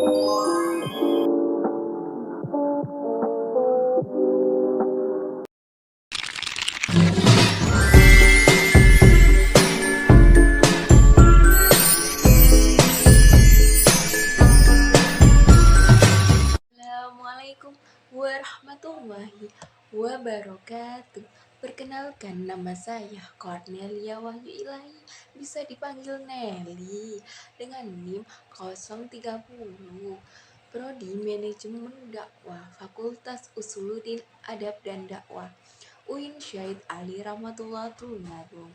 Assalamualaikum warahmatullahi wabarakatuh. Perkenalkan, nama saya Cornelia Wahyu Ilahi, bisa dipanggil Nelly, dengan NIM 030, Prodi Manajemen Dakwah, Fakultas Usuluddin Adab dan Dakwah, UIN Syahid Ali Rahmatullah Tulungagung.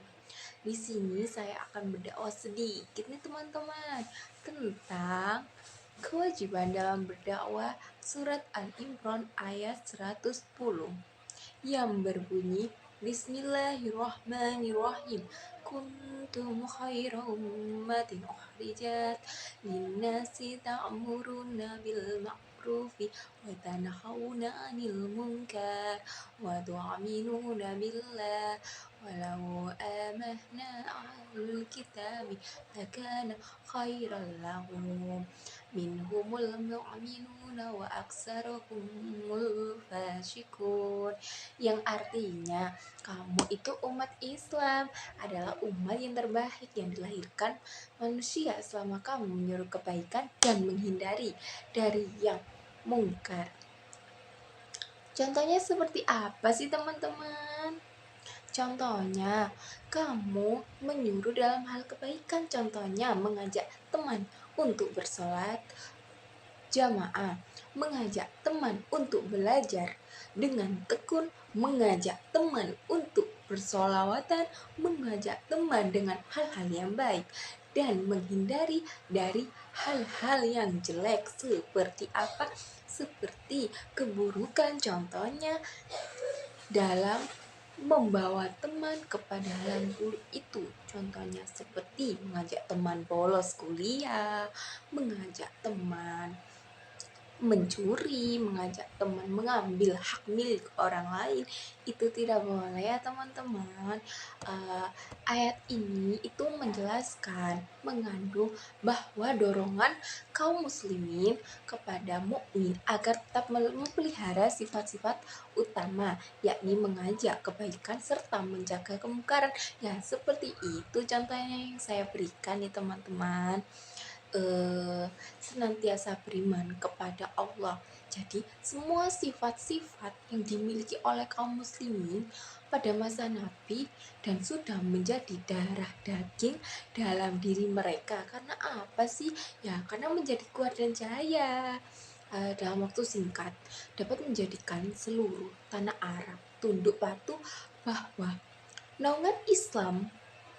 Di sini saya akan berdakwah sedikit nih teman-teman tentang kewajiban dalam berdakwah, surat Al-Imran ayat 110 yang berbunyi, Bismillahirrahmanirrahim. Kuntum khaira ummatin ukhrijat linnasi ta'muruna bil ma'rufi wa tanhauna 'anil munkar wa tu'minuna billah walau amanna ahlul kitabi lakana khairan lahum minhumul mu'minuna wa aksaruhumul fasiqun, yang artinya kamu itu umat Islam adalah umat yang terbaik yang dilahirkan manusia selama kamu menyuruh kebaikan dan menghindari dari yang mungkar. Contohnya seperti apa sih teman-teman? Contohnya, kamu menyuruh dalam hal kebaikan, contohnya mengajak teman untuk bersolat jamaah, mengajak teman untuk belajar dengan tekun, mengajak teman untuk bersolawatan, mengajak teman dengan hal-hal yang baik, dan menghindari dari hal-hal yang jelek seperti apa? Seperti keburukan, contohnya dalam membawa teman kepada hal buruk itu, contohnya seperti mengajak teman bolos kuliah, mengajak teman mencuri, mengajak teman mengambil hak milik orang lain, itu tidak boleh ya teman-teman. Ayat ini itu menjelaskan, mengandung bahwa dorongan kaum muslimin kepada mukmin agar tetap memelihara sifat-sifat utama, yakni mengajak kebaikan serta menjaga kemungkaran. Ya, seperti itu contohnya yang saya berikan nih teman-teman. Senantiasa beriman kepada Allah. Jadi semua sifat-sifat yang dimiliki oleh kaum muslimin pada masa Nabi dan sudah menjadi darah daging dalam diri mereka. Karena apa sih? Ya karena menjadi kuat dan jaya dalam waktu singkat dapat menjadikan seluruh tanah Arab tunduk patuh bahwa naungan Islam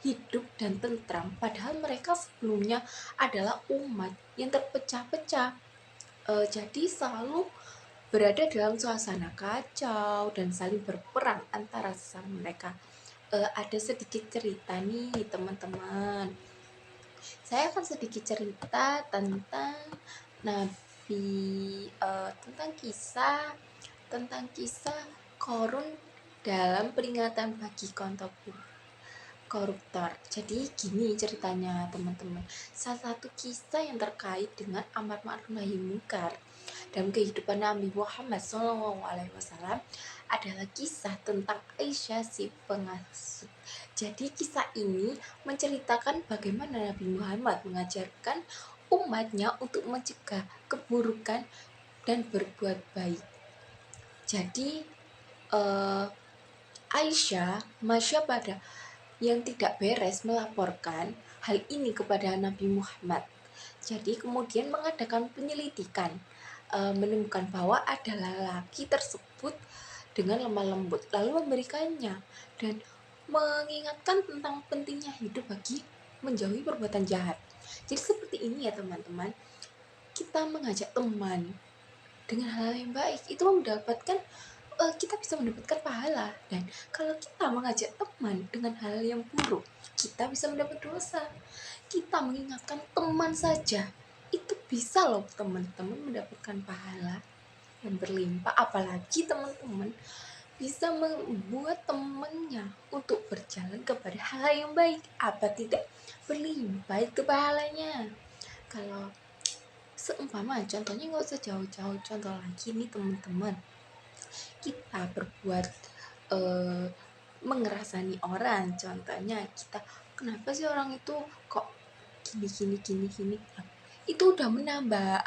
hidup dan tentram, padahal mereka sebelumnya adalah umat yang terpecah-pecah. Jadi selalu berada dalam suasana kacau dan saling berperang antara sesama mereka. Ada sedikit cerita nih teman-teman. Saya akan sedikit cerita tentang Nabi, tentang kisah Korun dalam peringatan bagi koruptor. Jadi gini ceritanya teman-teman. Salah satu kisah yang terkait dengan amar ma'ruf nahi munkar dalam kehidupan Nabi Muhammad SAW adalah kisah tentang Aisyah si pengasut. Jadi kisah ini menceritakan bagaimana Nabi Muhammad mengajarkan umatnya untuk mencegah keburukan dan berbuat baik. Jadi Aisyah, masya pada yang tidak beres, melaporkan hal ini kepada Nabi Muhammad. Jadi kemudian mengadakan penyelidikan, menemukan bahwa ada lelaki tersebut dengan lemah lembut, lalu memberikannya dan mengingatkan tentang pentingnya hidup bagi menjauhi perbuatan jahat. Jadi seperti ini ya teman-teman, kita mengajak teman dengan hal yang baik itu mendapatkan kita bisa mendapatkan pahala, dan kalau kita mengajak teman dengan hal yang buruk kita bisa mendapat dosa. Kita mengingatkan teman saja itu bisa loh teman-teman mendapatkan pahala yang berlimpah, apalagi teman-teman bisa membuat temannya untuk berjalan kepada hal yang baik, apa tidak berlimpah itu pahalanya. Kalau Seumpama contohnya nggak usah jauh-jauh, contoh lagi nih teman-teman, kita berbuat eh, mengerasani orang, contohnya kita, kenapa sih orang itu kok gini gini gini gini, itu udah menambah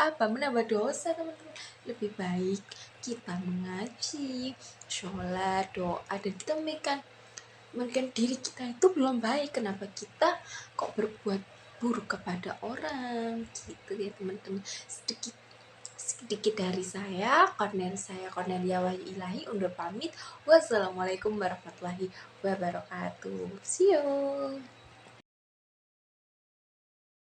dosa teman-teman. Lebih baik kita mengaji, sholat, doa, dan kita memikirkan diri kita itu belum baik, kenapa kita kok berbuat buruk kepada orang gitu ya teman-teman. Sedikit dari saya, Cornelia Wahyu Ilahi undur pamit. Wassalamualaikum warahmatullahi wabarakatuh. See you.